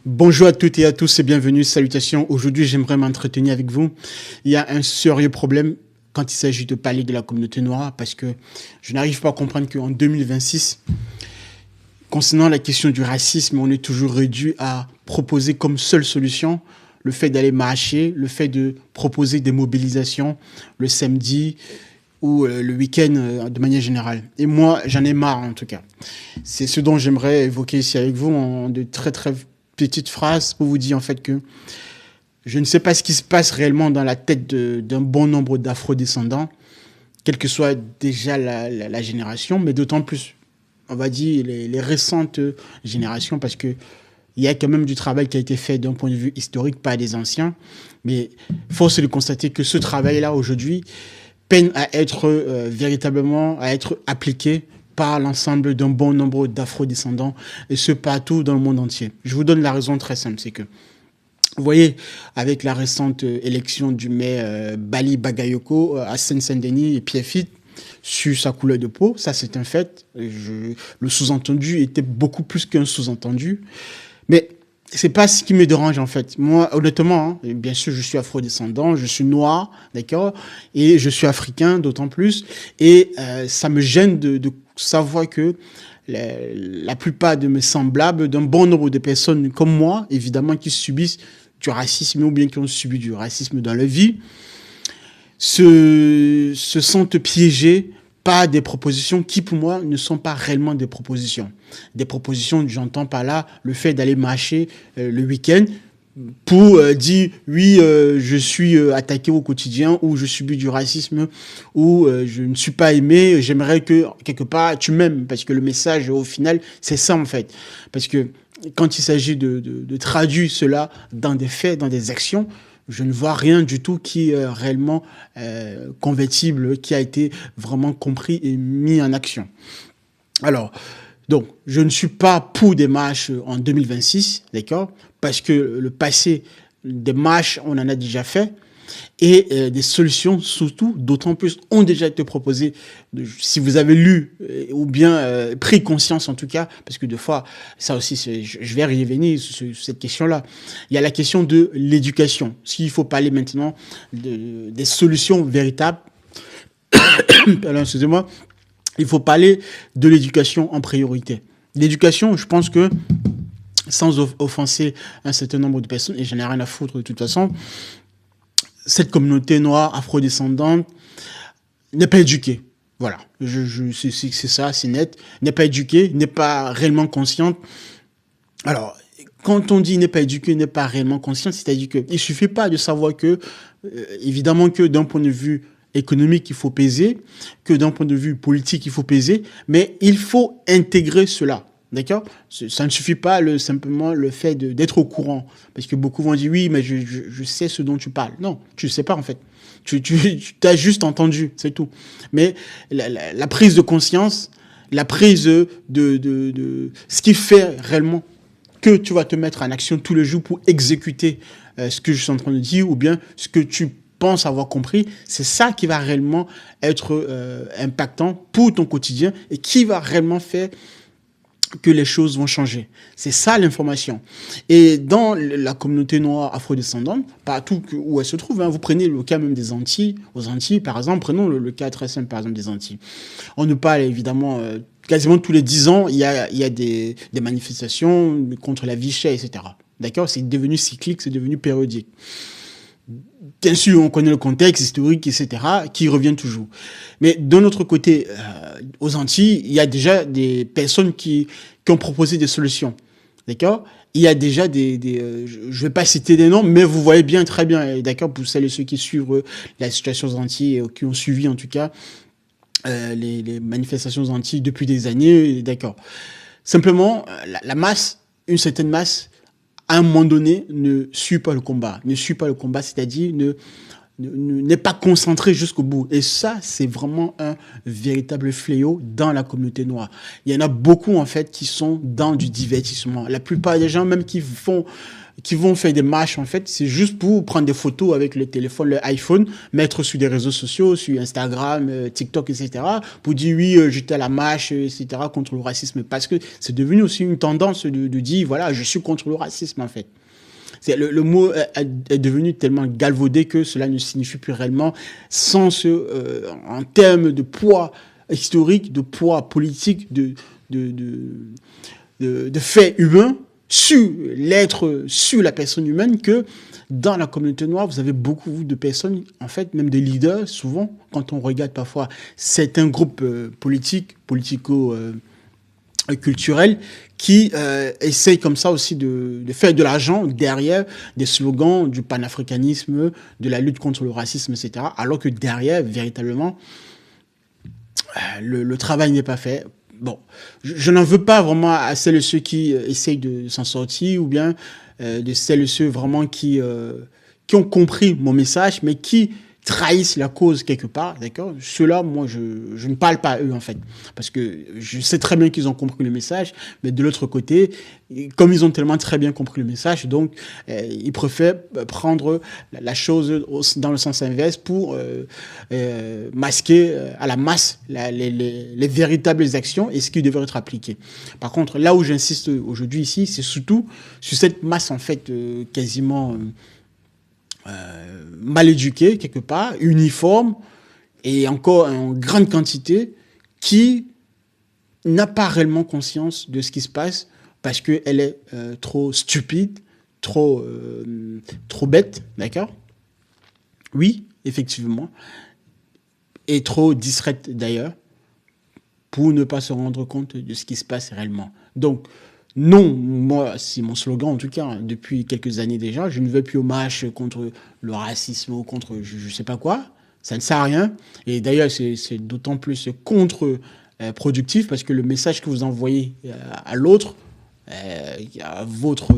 Bonjour à toutes et à tous et bienvenue, salutations. Aujourd'hui, j'aimerais m'entretenir avec vous. Il y a un sérieux problème quand il s'agit de parler de la communauté noire parce que je n'arrive pas à comprendre qu'en 2026, concernant la question du racisme, on est toujours réduit à proposer comme seule solution le fait d'aller marcher, le fait de proposer des mobilisations le samedi ou le week-end de manière générale. Et moi, j'en ai marre en tout cas. C'est ce dont j'aimerais évoquer ici avec vous en de très très petites phrases pour vous dire en fait que je ne sais pas ce qui se passe réellement dans la tête d'un bon nombre d'afro-descendants, quelle que soit déjà la génération, mais d'autant plus, on va dire, les récentes générations, parce que il y a quand même du travail qui a été fait d'un point de vue historique par des anciens, mais force est de constater que ce travail-là, aujourd'hui, peine à être véritablement, à être appliqué par l'ensemble d'un bon nombre d'afro-descendants, et ce partout dans le monde entier. Je vous donne la raison très simple, c'est que, vous voyez, avec la récente élection du maire Bali Bagayoko à Seine-Saint-Denis et Pierrefitte, sur sa couleur de peau, ça c'est un fait. Le sous-entendu était beaucoup plus qu'un sous-entendu. Mais c'est pas ce qui me dérange en fait. Moi, honnêtement, hein, bien sûr, je suis afro-descendant, je suis noir, d'accord, et je suis africain d'autant plus. Et ça me gêne de savoir que la plupart de mes semblables, d'un bon nombre de personnes comme moi, évidemment, qui subissent du racisme ou bien qui ont subi du racisme dans leur vie, se sentent piégés par des propositions qui, pour moi, ne sont pas réellement des propositions. Des propositions, j'entends par là le fait d'aller marcher le week-end pour dire oui, je suis attaqué au quotidien, ou je subis du racisme, ou je ne suis pas aimé, j'aimerais que quelque part tu m'aimes, parce que le message au final c'est ça en fait. Parce que quand il s'agit de traduire cela dans des faits, dans des actions, je ne vois rien du tout qui est réellement convertible, qui a été vraiment compris et mis en action. Alors, donc, je ne suis pas pour des marches en 2026, d'accord? Parce que le passé, des marches, on en a déjà fait. Et des solutions, surtout, d'autant plus, ont déjà été proposées. Si vous avez lu, ou bien pris conscience en tout cas, parce que des fois, ça aussi, je vais y revenir sur cette question-là. Il y a la question de l'éducation. S'il faut parler maintenant des solutions véritables, alors, excusez-moi, il faut parler de l'éducation en priorité. L'éducation, je pense que, sans offenser un certain nombre de personnes, et j'en ai rien à foutre de toute façon, cette communauté noire afrodescendante n'est pas éduquée. Voilà, c'est ça, c'est net. N'est pas éduquée, n'est pas réellement consciente. Alors, quand on dit n'est pas éduquée, n'est pas réellement consciente, c'est-à-dire qu'il ne suffit pas de savoir que, évidemment que d'un point de vue économique, il faut peser, que d'un point de vue politique, il faut peser, mais il faut intégrer cela. D'accord? Ça ne suffit pas simplement le fait d'être au courant. Parce que beaucoup vont dire, oui, mais je sais ce dont tu parles. Non, tu ne sais pas en fait. Tu as juste entendu, c'est tout. Mais la prise de conscience, la prise de ce qui fait réellement que tu vas te mettre en action tous les jours pour exécuter ce que je suis en train de dire, ou bien ce que tu penses avoir compris, c'est ça qui va réellement être impactant pour ton quotidien et qui va réellement faire que les choses vont changer. C'est ça l'information. Et dans la communauté noire afrodescendante, partout où elle se trouve, hein, vous prenez le cas même des Antilles, aux Antilles par exemple, prenons le cas très simple par exemple des Antilles. On nous parle évidemment, quasiment tous les 10 ans, il y a des manifestations contre la vie chère, etc. D'accord? C'est devenu cyclique, c'est devenu périodique. Bien sûr, on connaît le contexte historique, etc., qui revient toujours. Mais d'un autre côté, aux Antilles, il y a déjà des personnes qui ont proposé des solutions. D'accord? Il y a déjà je ne vais pas citer des noms, mais vous voyez bien, très bien, d'accord, pour celles et ceux qui suivent la situation aux Antilles, et qui ont suivi en tout cas les manifestations aux Antilles depuis des années, d'accord. Simplement, la masse, une certaine masse, à un moment donné, ne suit pas le combat. Ne suit pas le combat, c'est-à-dire n'est pas concentré jusqu'au bout. Et ça, c'est vraiment un véritable fléau dans la communauté noire. Il y en a beaucoup, en fait, qui sont dans du divertissement. La plupart des gens, même qui vont faire des marches, en fait, c'est juste pour prendre des photos avec le téléphone, le iPhone, mettre sur des réseaux sociaux, sur Instagram, TikTok, etc., pour dire oui, j'étais à la marche, etc., contre le racisme. Parce que c'est devenu aussi une tendance de dire, voilà, je suis contre le racisme, en fait. Le mot est devenu tellement galvaudé que cela ne signifie plus réellement, en termes de poids historique, de poids politique, de faits humains, sur l'être, sur la personne humaine, que dans la communauté noire, vous avez beaucoup de personnes, en fait, même des leaders, souvent, quand on regarde parfois certains groupes politiques, culturels, qui essayent comme ça aussi de faire de l'argent derrière des slogans du panafricanisme, de la lutte contre le racisme, etc. Alors que derrière, véritablement, le travail n'est pas fait. Bon, je n'en veux pas vraiment à celles et ceux qui essayent de s'en sortir, ou bien de celles et ceux vraiment qui ont compris mon message, mais qui trahissent la cause quelque part, d'accord? Ceux-là, moi, je ne parle pas à eux, en fait. Parce que je sais très bien qu'ils ont compris le message, mais de l'autre côté, comme ils ont tellement très bien compris le message, donc, ils préfèrent prendre la chose dans le sens inverse pour masquer à la masse les véritables actions et ce qui devrait être appliqué. Par contre, là où j'insiste aujourd'hui ici, c'est surtout sur cette masse, en fait, quasiment mal éduquée, quelque part, uniforme, et encore en grande quantité, qui n'a pas réellement conscience de ce qui se passe parce qu'elle est trop stupide, trop bête, d'accord? Oui, effectivement. Et trop distraite d'ailleurs, pour ne pas se rendre compte de ce qui se passe réellement. Donc, non, moi, c'est mon slogan en tout cas, hein, depuis quelques années déjà, je ne veux plus au marche contre le racisme ou contre je sais pas quoi, ça ne sert à rien. Et d'ailleurs, c'est d'autant plus contre-productif parce que le message que vous envoyez à l'autre, à votre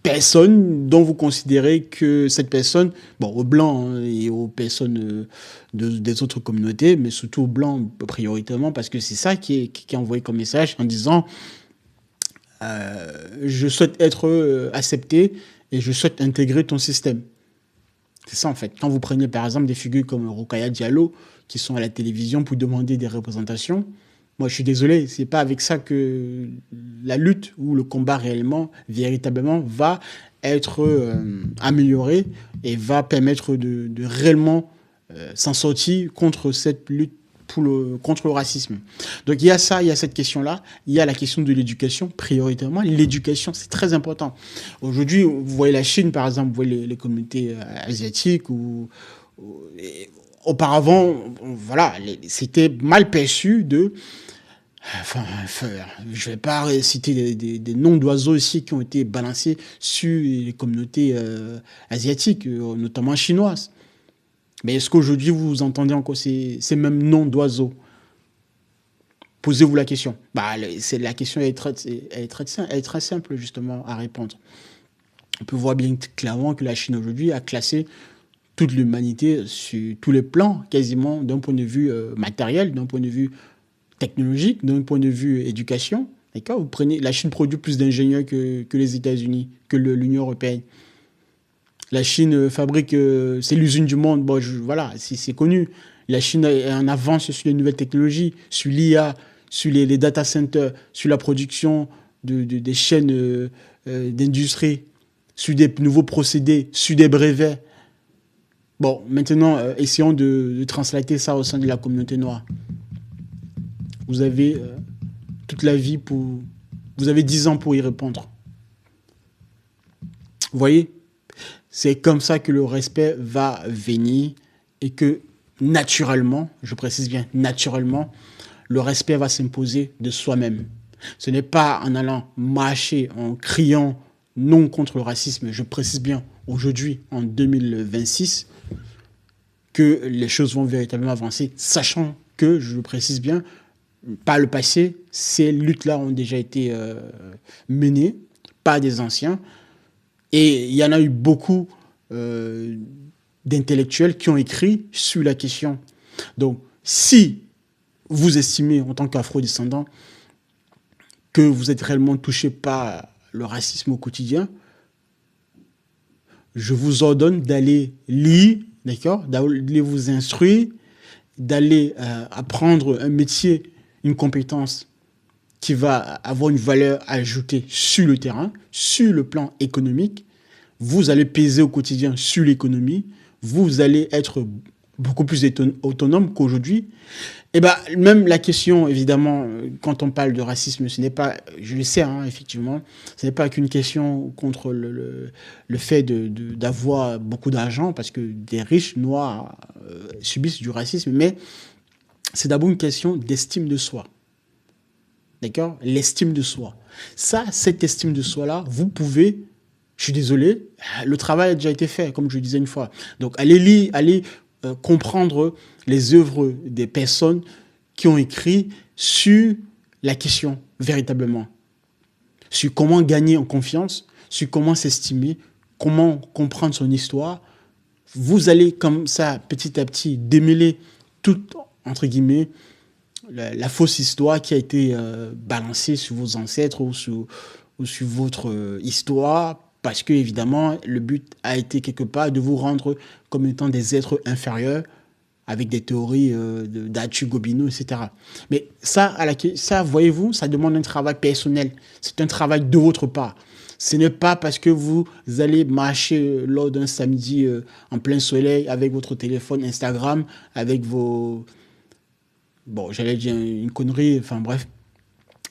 personne dont vous considérez que cette personne, bon, aux blancs hein, et aux personnes des autres communautés, mais surtout aux blancs prioritairement, parce que c'est ça qui est envoyé comme message en disant je souhaite être accepté et je souhaite intégrer ton système. C'est ça en fait. Quand vous prenez par exemple des figures comme Rokhaya Diallo qui sont à la télévision pour demander des représentations, moi, je suis désolé, c'est pas avec ça que la lutte ou le combat réellement, véritablement, va être amélioré et va permettre de réellement s'en sortir contre cette lutte contre le racisme. Donc, il y a ça, il y a cette question-là, il y a la question de l'éducation, prioritairement. L'éducation, c'est très important. Aujourd'hui, vous voyez la Chine, par exemple, vous voyez les communautés asiatiques auparavant, voilà, c'était mal perçu de... Enfin, je vais pas citer des noms d'oiseaux ici qui ont été balancés sur les communautés asiatiques, notamment chinoises. Mais est-ce qu'aujourd'hui vous entendez encore ces mêmes noms d'oiseaux? Posez-vous la question. Bah, la question elle est très simple justement à répondre. On peut voir bien clairement que la Chine aujourd'hui a classé toute l'humanité sur tous les plans, quasiment d'un point de vue matériel, d'un point de vue technologique, d'un point de vue éducation. D'accord? Vous prenez, la Chine produit plus d'ingénieurs que les États-Unis, que l'Union européenne. La Chine fabrique, c'est l'usine du monde. Bon, voilà, c'est connu. La Chine est en avance sur les nouvelles technologies, sur l'IA, sur les data centers, sur la production des chaînes d'industrie, sur des nouveaux procédés, sur des brevets. Bon, maintenant, essayons de translater ça au sein de la communauté noire. Vous avez toute la vie pour... Vous avez 10 ans pour y répondre. Vous voyez? C'est comme ça que le respect va venir et que naturellement, je précise bien naturellement, le respect va s'imposer de soi-même. Ce n'est pas en allant marcher, en criant non contre le racisme, je précise bien aujourd'hui, en 2026, que les choses vont véritablement avancer, sachant que, je le précise bien, par le passé, ces luttes-là ont déjà été menées par des anciens. Et il y en a eu beaucoup euh, d'intellectuels qui ont écrit sur la question. Donc, si vous estimez, en tant qu'afro-descendant, que vous êtes réellement touché par le racisme au quotidien, je vous ordonne d'aller lire, d'accord, d'aller vous instruire, d'aller apprendre un métier, une compétence qui va avoir une valeur ajoutée sur le terrain, sur le plan économique. Vous allez peser au quotidien sur l'économie. Vous allez être beaucoup plus autonome qu'aujourd'hui. Et ben, même la question, évidemment, quand on parle de racisme, ce n'est pas, je le sais, hein, effectivement, ce n'est pas qu'une question contre le fait d'avoir beaucoup d'argent, parce que des riches noirs subissent du racisme, mais c'est d'abord une question d'estime de soi. D'accord? L'estime de soi. Ça, cette estime de soi-là, vous pouvez, je suis désolé, le travail a déjà été fait, comme je le disais une fois. Donc, allez lire, allez comprendre les œuvres des personnes qui ont écrit sur la question, véritablement. Sur comment gagner en confiance, sur comment s'estimer, comment comprendre son histoire. Vous allez, comme ça, petit à petit, démêler toute, entre guillemets, la fausse histoire qui a été balancée sur vos ancêtres ou sur votre histoire, parce que évidemment le but a été quelque part de vous rendre comme étant des êtres inférieurs avec des théories d'Atu Gobineau, etc. Mais ça, ça, voyez-vous, ça demande un travail personnel. C'est un travail de votre part. Ce n'est pas parce que vous allez marcher lors d'un samedi en plein soleil avec votre téléphone Instagram, avec vos... Bon, j'allais dire une connerie, enfin bref.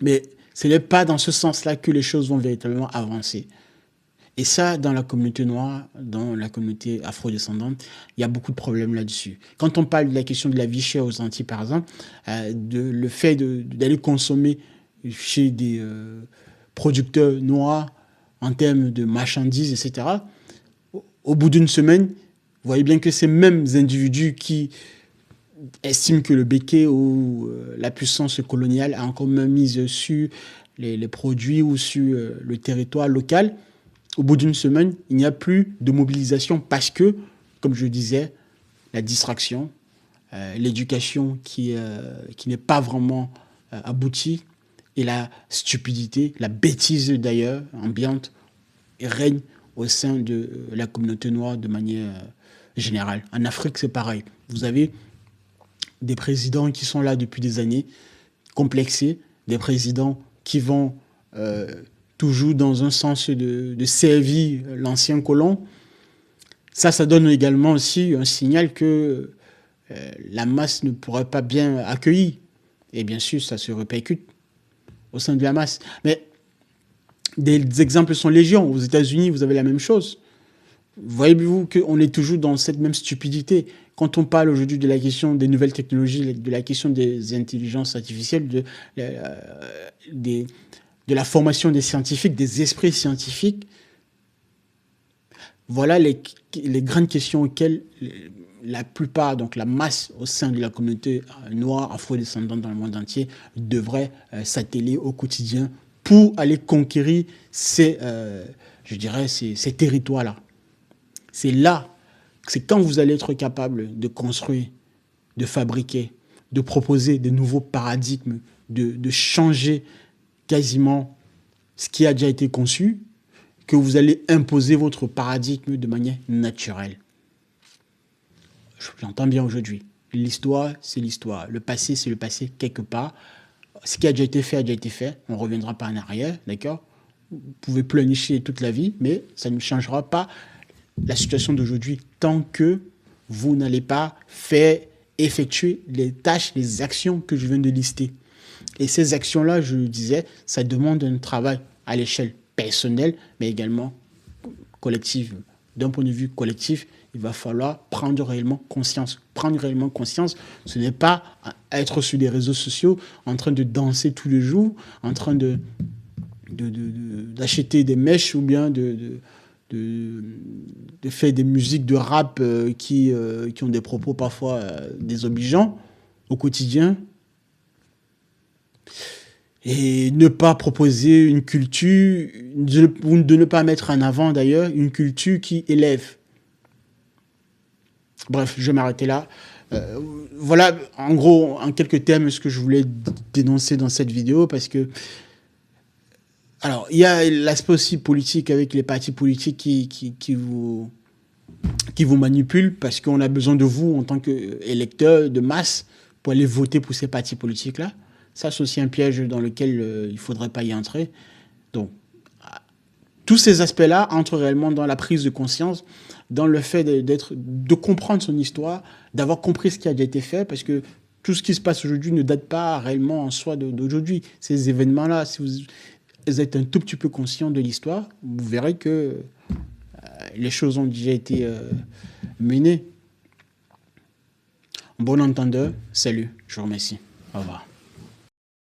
Mais ce n'est pas dans ce sens-là que les choses vont véritablement avancer. Et ça, dans la communauté noire, dans la communauté afro-descendante, il y a beaucoup de problèmes là-dessus. Quand on parle de la question de la vie chère aux Antilles, par exemple, le fait d'aller consommer chez des producteurs noirs en termes de marchandises, etc., au bout d'une semaine, vous voyez bien que ces mêmes individus qui estiment que le béquet ou la puissance coloniale a encore même mise sur les produits ou sur le territoire local, au bout d'une semaine, il n'y a plus de mobilisation parce que, comme je disais, la distraction, l'éducation qui n'est pas vraiment aboutie et la stupidité, la bêtise d'ailleurs ambiante règne au sein de la communauté noire de manière générale. En Afrique, c'est pareil. Vous avez des présidents qui sont là depuis des années, complexés, des présidents qui vont toujours dans un sens de servir l'ancien colon. Ça donne également aussi un signal que la masse ne pourrait pas bien accueillir. Et bien sûr, ça se répercute au sein de la masse. Mais des exemples sont légion. Aux États-Unis, vous avez la même chose. Voyez-vous qu'on est toujours dans cette même stupidité. Quand on parle aujourd'hui de la question des nouvelles technologies, de la question des intelligences artificielles, de la formation des scientifiques, des esprits scientifiques, voilà les grandes questions auxquelles la plupart, donc la masse au sein de la communauté noire, afro-descendante dans le monde entier, devrait s'atteler au quotidien pour aller conquérir ces territoires-là. C'est quand vous allez être capable de construire, de fabriquer, de proposer de nouveaux paradigmes, de changer quasiment ce qui a déjà été conçu, que vous allez imposer votre paradigme de manière naturelle. J'entends bien aujourd'hui. L'histoire, c'est l'histoire. Le passé, c'est le passé quelque part. Ce qui a déjà été fait. On ne reviendra pas en arrière, d'accord? Vous pouvez pleurnicher toute la vie, mais ça ne changera pas la situation d'aujourd'hui tant que vous n'allez pas effectuer les tâches, les actions que je viens de lister. Et ces actions-là, je le disais, ça demande un travail à l'échelle personnelle, mais également collective. D'un point de vue collectif, il va falloir prendre réellement conscience. Prendre réellement conscience, ce n'est pas être sur les réseaux sociaux en train de danser tous les jours, en train d'acheter des mèches ou bien de faire des musiques de rap qui ont des propos parfois désobligeants au quotidien. Et ne pas proposer une culture, ou de ne pas mettre en avant d'ailleurs une culture qui élève. Bref, je vais m'arrêter là. Voilà, en gros, en quelques thèmes, ce que je voulais dénoncer dans cette vidéo, parce que, alors, il y a l'aspect aussi politique avec les partis politiques qui vous manipulent, parce qu'on a besoin de vous en tant qu'électeurs de masse pour aller voter pour ces partis politiques-là. Ça, c'est aussi un piège dans lequel il ne faudrait pas y entrer. Donc, tous ces aspects-là entrent réellement dans la prise de conscience, dans le fait de comprendre son histoire, d'avoir compris ce qui a déjà été fait, parce que tout ce qui se passe aujourd'hui ne date pas réellement en soi d'aujourd'hui. Ces événements-là, si vous êtes un tout petit peu conscient de l'histoire, vous verrez que les choses ont déjà été menées. Bon entendeur, salut, je vous remercie. Au revoir.